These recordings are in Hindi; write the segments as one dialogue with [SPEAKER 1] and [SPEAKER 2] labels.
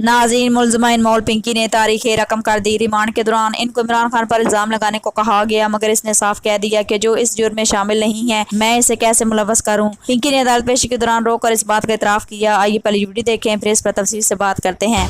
[SPEAKER 1] नाज़रीन, मुलज़िमा अनमोल पिंकी ने तारीख़ रकम कर दी। रिमांड के दौरान इनको इमरान खान पर इल्ज़ाम लगाने को कहा गया, मगर इसने साफ कह दिया कि जो इस जुर्म में शामिल नहीं है, मैं इसे कैसे मुलव्वस करूं। पिंकी ने अदालत पेशी के दौरान रोकर इस बात का इतराफ़ किया। आइए पहले वीडियो देखें, फिर इस पर तफसील से बात करते हैं।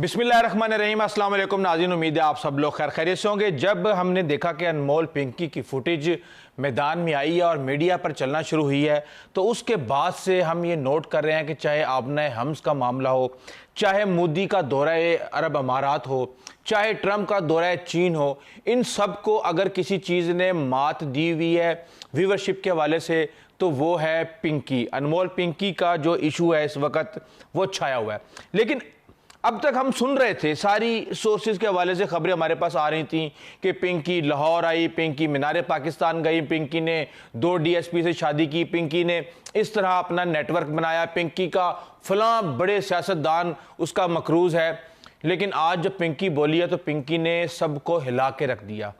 [SPEAKER 2] बिस्मिल्लाहिर्रहमानिर्रहीम, अस्सलाम वालेकुम नाज़रीन, उम्मीद है आप सब लोग खैर खैरियत से होंगे। जब हमने देखा कि अनमोल पिंकी की फुटेज मैदान में आई है और मीडिया पर चलना शुरू हुई है, तो उसके बाद से हम ये नोट कर रहे हैं कि चाहे आबना हम्स का मामला हो, चाहे मोदी का दौरा अरब अमारात हो, चाहे ट्रंप का दौरा चीन हो, इन सब को अगर किसी चीज़ ने मात दी हुई है व्यूवरशिप के हवाले से तो वो है पिंकी। अनमोल पिंकी का जो इशू है इस वक्त वो छाया हुआ है। लेकिन अब तक हम सुन रहे थे, सारी सोर्सेज के हवाले से खबरें हमारे पास आ रही थी कि पिंकी लाहौर आई, पिंकी मीनार पाकिस्तान गई, पिंकी ने 2 DSP से शादी की, पिंकी ने इस तरह अपना नेटवर्क बनाया, पिंकी का फलां बड़े सियासतदान उसका मकरूज है। लेकिन आज जब पिंकी बोली है तो पिंकी ने सबको हिला के रख दिया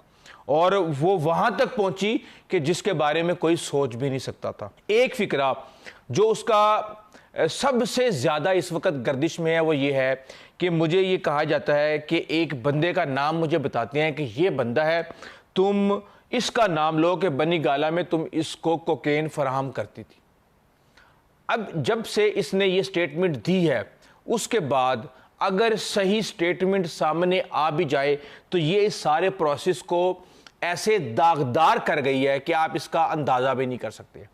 [SPEAKER 2] और वो वहां तक पहुंची कि जिसके बारे में कोई सोच भी नहीं सकता था। एक फिक्रा जो उसका सबसे ज़्यादा इस वक्त गर्दिश में है वो ये है कि मुझे ये कहा जाता है कि एक बंदे का नाम मुझे बताते हैं कि ये बंदा है, तुम इसका नाम लो कि बनी गाला में तुम इसको कोकेन फराहम करती थी। अब जब से इसने ये स्टेटमेंट दी है उसके बाद अगर सही स्टेटमेंट सामने आ भी जाए तो ये इस सारे प्रोसेस को ऐसे दागदार कर गई है कि आप इसका अंदाज़ा भी नहीं कर सकते।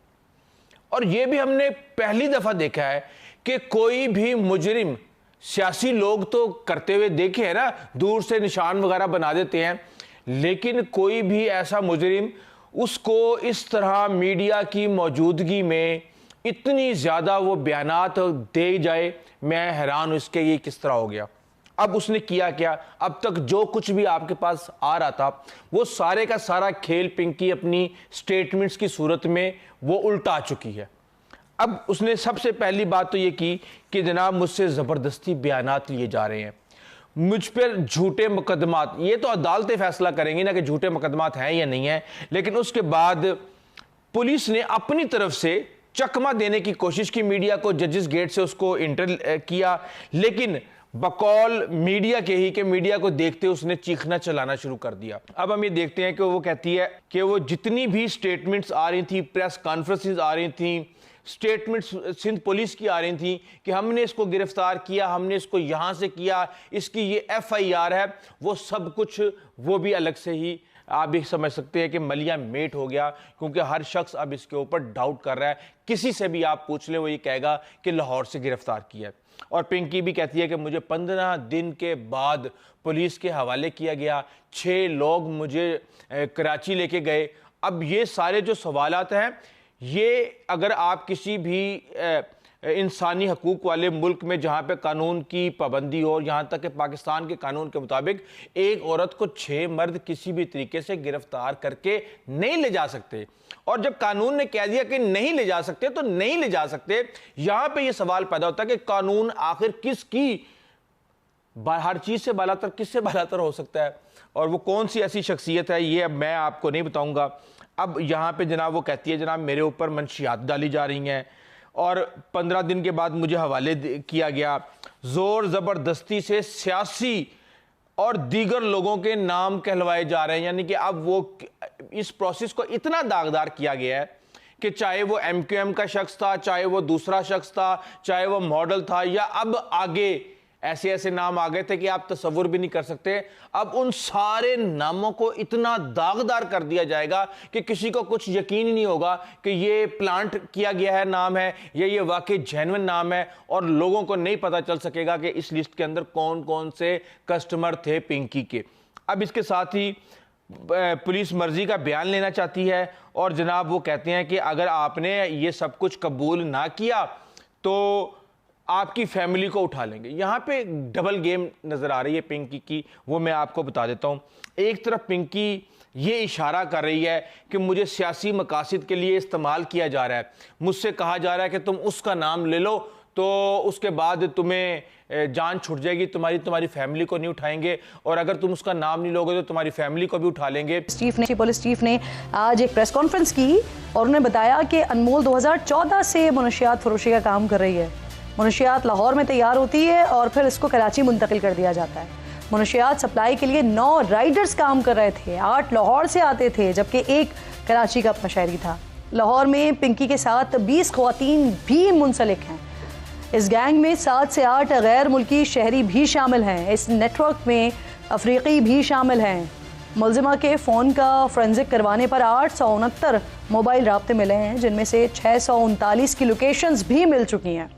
[SPEAKER 2] और ये भी हमने पहली दफ़ा देखा है कि कोई भी मुजरिम, सियासी लोग तो करते हुए देखे हैं ना, दूर से निशान वगैरह बना देते हैं, लेकिन कोई भी ऐसा मुजरिम उसको इस तरह मीडिया की मौजूदगी में इतनी ज़्यादा वो बयानात दे जाए, मैं हैरान हूँ इसके ये किस तरह हो गया। अब उसने किया क्या? अब तक जो कुछ भी आपके पास आ रहा था वो सारे का सारा खेल पिंकी अपनी स्टेटमेंट्स की सूरत में वो उल्टा चुकी है। अब उसने सबसे पहली बात तो ये की कि जनाब मुझसे ज़बरदस्ती बयानात लिए जा रहे हैं, मुझ पर झूठे मुकदमात, ये तो अदालतें फैसला करेंगी ना कि झूठे मुकदमात हैं या नहीं है। लेकिन उसके बाद पुलिस ने अपनी तरफ से चकमा देने की कोशिश की, मीडिया को जजेस गेट से उसको इंटर किया, लेकिन बकौल मीडिया के ही, कि मीडिया को देखते उसने चीखना चलाना शुरू कर दिया। अब हम ये देखते हैं कि वो कहती है कि वो जितनी भी स्टेटमेंट्स आ रही थी, प्रेस कॉन्फ्रेंसेस आ रही थी, स्टेटमेंट्स सिंध पुलिस की आ रही थी कि हमने इसको गिरफ्तार किया, हमने इसको यहाँ से किया, इसकी ये FIR है, वो सब कुछ वो भी अलग से ही आप भी समझ सकते हैं कि मलिया मेट हो गया, क्योंकि हर शख्स अब इसके ऊपर डाउट कर रहा है। किसी से भी आप पूछ ले वो ये कहेगा कि लाहौर से गिरफ्तार किया है। और पिंकी भी कहती है कि मुझे 15 दिन के बाद पुलिस के हवाले किया गया, 6 लोग मुझे कराची लेके गए। अब ये सारे जो सवालात हैं, ये अगर आप किसी भी इंसानी हकूक़ वाले मुल्क में जहाँ पे कानून की पाबंदी हो, यहाँ तक कि पाकिस्तान के कानून के मुताबिक एक औरत को 6 मर्द किसी भी तरीके से गिरफ्तार करके नहीं ले जा सकते। और जब कानून ने कह दिया कि नहीं ले जा सकते तो नहीं ले जा सकते। यहाँ पे ये सवाल पैदा होता है कि कानून आखिर किसकी, हर चीज़ से बालातर किससे बालातर हो सकता है, और वो कौन सी ऐसी शख्सियत है ये अब मैं आपको नहीं बताऊँगा। अब यहाँ पे जनाब वो कहती है जनाब मेरे ऊपर मंशियात डाली जा रही हैं और 15 दिन के बाद मुझे हवाले किया गया, ज़ोर ज़बरदस्ती से सियासी और दीगर लोगों के नाम कहलवाए जा रहे हैं। यानी कि अब वो इस प्रोसेस को इतना दागदार किया गया है कि चाहे वो MQM का शख्स था, चाहे वो दूसरा शख्स था, चाहे वो मॉडल था, या अब आगे ऐसे ऐसे नाम आ गए थे कि आप तसव्वुर भी नहीं कर सकते। अब उन सारे नामों को इतना दागदार कर दिया जाएगा कि किसी को कुछ यकीन ही नहीं होगा कि ये प्लांट किया गया है नाम है या ये वाकई जेन्युइन नाम है, और लोगों को नहीं पता चल सकेगा कि इस लिस्ट के अंदर कौन कौन से कस्टमर थे पिंकी के। अब इसके साथ ही पुलिस मर्जी का बयान लेना चाहती है और जनाब वो कहते हैं कि अगर आपने ये सब कुछ कबूल ना किया तो आपकी फैमिली को उठा लेंगे। यहाँ पे डबल गेम नज़र आ रही है पिंकी की, वो मैं आपको बता देता हूँ। एक तरफ पिंकी ये इशारा कर रही है कि मुझे सियासी मकासद के लिए इस्तेमाल किया जा रहा है। मुझसे कहा जा रहा है कि तुम उसका नाम ले लो तो उसके बाद तुम्हें जान छूट जाएगी, तुम्हारी फैमिली को नहीं उठाएंगे, और अगर तुम उसका नाम नहीं लोगे तो तुम्हारी फैमिली को भी उठा लेंगे।
[SPEAKER 3] पुलिस चीफ ने आज एक प्रेस कॉन्फ्रेंस की और उन्होंने बताया कि अनमोल 2014 से मनशियात फरोशी का काम कर रही है। मनशियात लाहौर में तैयार होती है और फिर इसको कराची मुंतकिल कर दिया जाता है। मनशियात सप्लाई के लिए 9 राइडर्स काम कर रहे थे, 8 लाहौर से आते थे जबकि 1 कराची का अपना शहरी था। लाहौर में पिंकी के साथ 20 ख़वातीन भी मुंसलिक हैं। इस गैंग में 7 से 8 गैर मुल्की शहरी भी शामिल हैं। इस नेटवर्क में अफ्रीकी भी शामिल हैं। मुलजिमा के फ़ोन का फोरेंसिक करवाने पर 869 मोबाइल राब्ते मिले हैं, जिनमें से 639 की लोकेशंस भी मिल चुकी हैं।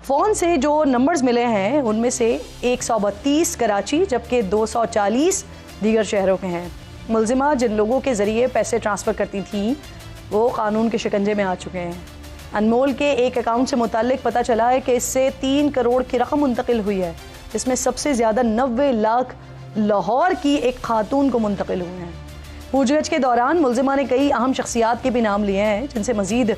[SPEAKER 3] फ़ोन से जो नंबर्स मिले हैं उनमें से 132 कराची जबकि 240 दीगर शहरों के हैं। मुलजिमा जिन लोगों के ज़रिए पैसे ट्रांसफ़र करती थी वो कानून के शिकंजे में आ चुके हैं। अनमोल के एक अकाउंट से मुताल्लिक पता चला है कि इससे 3 करोड़ की रकम मुंतकिल हुई है, जिसमें सबसे ज़्यादा 90 लाख लाहौर की एक खातून को मुंतकिल हुए हैं। पूछगछ के दौरान मुलजिमा ने कई अहम शख्सियात के भी नाम लिए हैं, जिनसे मज़ीद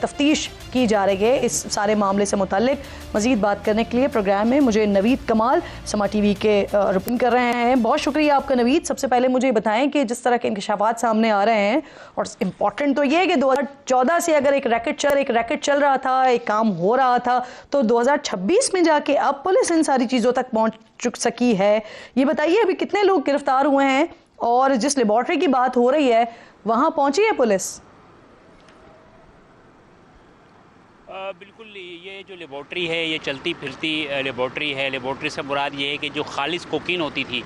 [SPEAKER 3] तफ्तीश की जा रही है। इस सारे मामले से मुताल्लिक मज़ीद बात करने के लिए प्रोग्राम में मुझे नवीद कमाल समा टीवी के रिपोर्टिंग कर रहे हैं। बहुत शुक्रिया आपका नवीद। सबसे पहले मुझे बताएं कि जिस तरह के इंकशाफात सामने आ रहे हैं, और इम्पॉर्टेंट तो ये है कि 2014 से अगर एक रैकेट चल रहा था, एक काम हो रहा था, तो 2026 में जाके अब पुलिस इन सारी चीज़ों तक पहुँच चुक सकी है। ये बताइए अभी कितने लोग गिरफ्तार हुए हैं और जिस लेबॉर्ट्री की बात हो रही है वहां पहुंची है पुलिस?
[SPEAKER 4] बिल्कुल, ये जो लेबॉर्ट्री है ये चलती फिरती लेबॉर्ट्री है। लेबॉर्ट्री से मुराद ये है कि जो खालिस कोकीन होती थी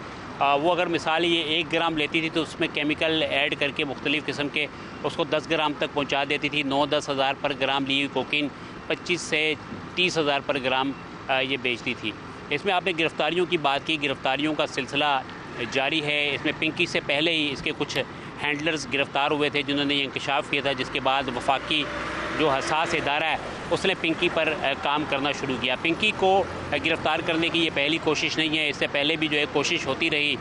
[SPEAKER 4] वो अगर मिसाल ये 1 ग्राम लेती थी तो उसमें केमिकल ऐड करके मुख्तलिफ़ किस्म के उसको 10 ग्राम तक पहुंचा देती थी। 9-10 हज़ार पर ग्राम ली हुई कोकीन 25 से 30 हज़ार पर ग्राम ये बेचती थी। इसमें आपने गिरफ़्तारियों की बात की, गिरफ़्तारियों का सिलसिला जारी है। इसमें पिंकी से पहले ही इसके कुछ हैंडलर्स गिरफ़्तार हुए थे जिन्होंने ये इंकशाफ किया था, जिसके बाद वफाकी जो हसास इदारा है उसने पिंकी पर काम करना शुरू किया। पिंकी को गिरफ़्तार करने की ये पहली कोशिश नहीं है, इससे पहले भी जो है कोशिश होती रही,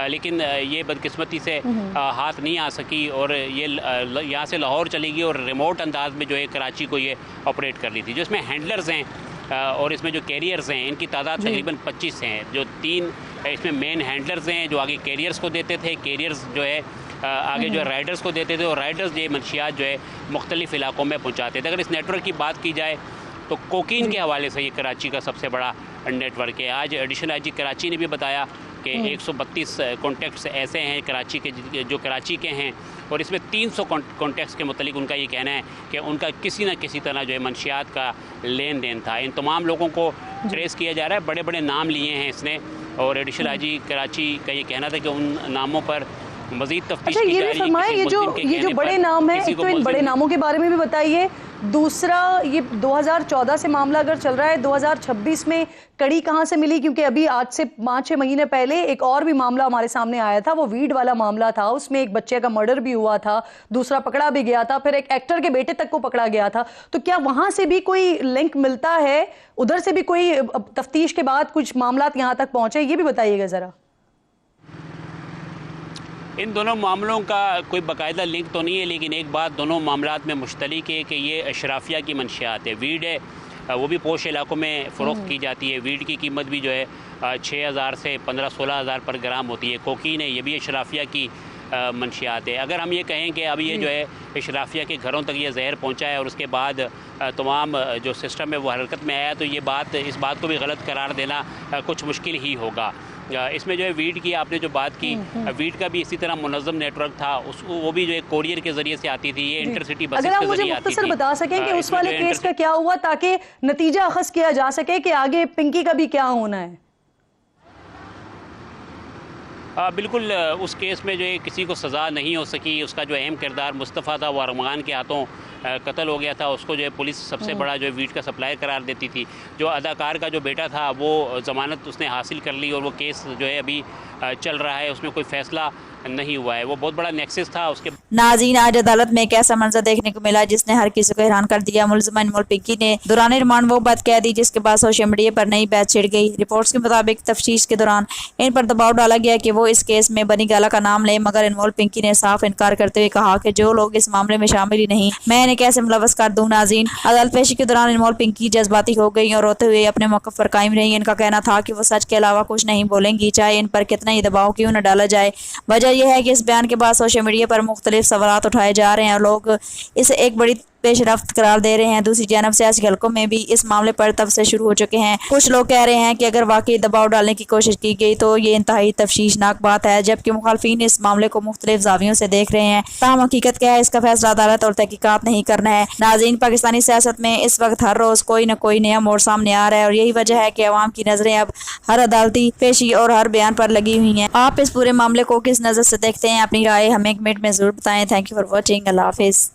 [SPEAKER 4] लेकिन ये बदकिस्मती से हाथ नहीं आ सकी और ये यहाँ से लाहौर चली गई और रिमोट अंदाज में जो है कराची को ये ऑपरेट कर ली थी। जो इसमें हैंडलर्स हैं और इसमें जो कैरियर्स हैं इनकी तादाद तकरीबन 25 हैं। जो 3 इसमें मेन हैंडलर्स हैं जो आगे कैरियर्स को देते थे, कैरियर्स जो है आगे जो है राइडर्स को देते थे, और राइडर्स ये मंशियात जो है मुख्तलिफ़ इलाकों में पहुँचाते थे। अगर इस नेटवर्क की बात की जाए तो कोकीन के हवाले से ये कराची का सबसे बड़ा नेटवर्क है। आज एडिशनल आईजी कराची ने भी बताया कि 132 कॉन्टैक्ट्स ऐसे हैं कराची के जो कराची के हैं, और इसमें 300 कॉन्टैक्ट्स के मुतालिक उनका ये कहना है कि उनका किसी न किसी तरह जो है मंशियात का लेन देन था। इन तमाम लोगों को ट्रेस किया जा रहा है, बड़े बड़े नाम लिए हैं इसने, और एडिशनल आईजी कराची का ये कहना था कि उन नामों पर मज़ीद तफ्तीश की जा रही है।
[SPEAKER 3] ये जो बड़े नाम हैं, तो इन बड़े नामों के बारे में भी बताइए। दूसरा, ये 2014 से मामला अगर चल रहा है, 2026 में कड़ी कहाँ से मिली? क्योंकि अभी आज से 5-6 महीने पहले एक और भी मामला हमारे सामने आया था, वो वीड वाला मामला था। उसमें एक बच्चे का मर्डर भी हुआ था, दूसरा पकड़ा भी गया था, फिर एक एक्टर के बेटे तक को पकड़ा गया था। तो क्या वहां से भी कोई लिंक मिलता है? उधर से भी कोई तफ्तीश के बाद कुछ मामला यहाँ तक पहुंचे? ये भी बताइएगा जरा।
[SPEAKER 4] इन दोनों मामलों का कोई बाकायदा लिंक तो नहीं है, लेकिन एक बात दोनों मामलात में मुश्तरक है कि ये अशराफिया की मंशियात है। वीड है वो भी पोश इलाकों में फ़रोख्त की जाती है। वीड की कीमत भी जो है 6,000 से 15-16 हज़ार पर ग्राम होती है। कोकीन है, ये भी अशराफिया की मंशियात है। अगर हम ये कहें कि अब ये जो है अशराफिया के घरों तक ये जहर पहुंचा है और उसके बाद तमाम जो सिस्टम है वो हरकत में आया, तो ये इस बात को भी गलत करार देना कुछ मुश्किल ही होगा। इसमें जो है वीड की आपने जो बात की, वीड का भी इसी तरह मुनज़्ज़म नेटवर्क था, वो भी जो है कोरियर के जरिए से आती थी, ये इंटरसिटी बसेस के जरिए आती थी।
[SPEAKER 3] अगर आप मुझे मुख्तसर बता सकें कि उस वाले केस का क्या हुआ, ताकि नतीजा अखज़ किया जा सके कि आगे पिंकी का भी क्या होना है।
[SPEAKER 4] बिल्कुल, उस केस में जो है किसी को सज़ा नहीं हो सकी। उसका जो अहम किरदार मुस्तफ़ा था वो अरमान के हाथों कत्ल हो गया था। उसको जो है पुलिस सबसे बड़ा जो है वीड का सप्लायर करार देती थी। जो अदाकार का जो बेटा था वो ज़मानत उसने हासिल कर ली और वो केस जो है अभी चल रहा है, उसमें कोई फ़ैसला नहीं हुआ है। वो बहुत बड़ा नेक्सस था उसके।
[SPEAKER 1] नाज़रीन, आज अदालत में एक ऐसा मंजर देखने को मिला जिसने हर किसी को हैरान कर दिया। मुलजिमा अनमोल पिंकी ने दौरान रिमांड वो बात कह दी जिसके बाद सोशल मीडिया पर नई बात छिड़ गई। रिपोर्ट्स के मुताबिक तफ्तीश के दौरान इन पर दबाव डाला गया कि वो इस केस में बनी गाला का नाम लें, मगर अनमोल पिंकी ने साफ इनकार करते हुए कहा कि जो लोग इस मामले में शामिल ही नहीं, मैं इन्हें कैसे मुलव्वस कर दूं। नाज़रीन, अदालत पेशी के दौरान अनमोल पिंकी जज्बाती हो गई और रोते हुए अपने मौक़िफ़ पर कायम रही। इनका कहना था कि वो सच के अलावा कुछ नहीं बोलेंगी, चाहे इन पर कितना ही दबाव क्यों न डाला जाए। वजह यह है कि इस बयान के बाद सोशल मीडिया पर मुख्तलिफ सवालात उठाए जा रहे हैं और लोग इसे एक बड़ी पेशरफ्त करार दे रहे हैं। दूसरी जानब सियासी हलकों में भी इस मामले पर तब से शुरू हो चुके हैं। कुछ लोग कह रहे हैं कि अगर वाकई दबाव डालने की कोशिश की गई तो ये इंतहाई तफ्तीशनाक बात है, जबकि मुखालफीन इस मामले को मुख्तलिफ जावियों से देख रहे हैं। ताहम हकीकत क्या है, इसका फैसला अदालत और तहकीकात नहीं करना है। नाज़रीन, पाकिस्तानी सियासत में इस वक्त हर रोज़ कोई न कोई नया मोड़ सामने आ रहा है और यही वजह है कि अवाम की नज़रें अब हर अदालती पेशी और हर बयान पर लगी हुई हैं। आप इस पूरे मामले को किस नज़र से देखते हैं? अपनी राय हमें कमेंट में ज़रूर बताएं। Thank you for watching. Allah हाफिज़।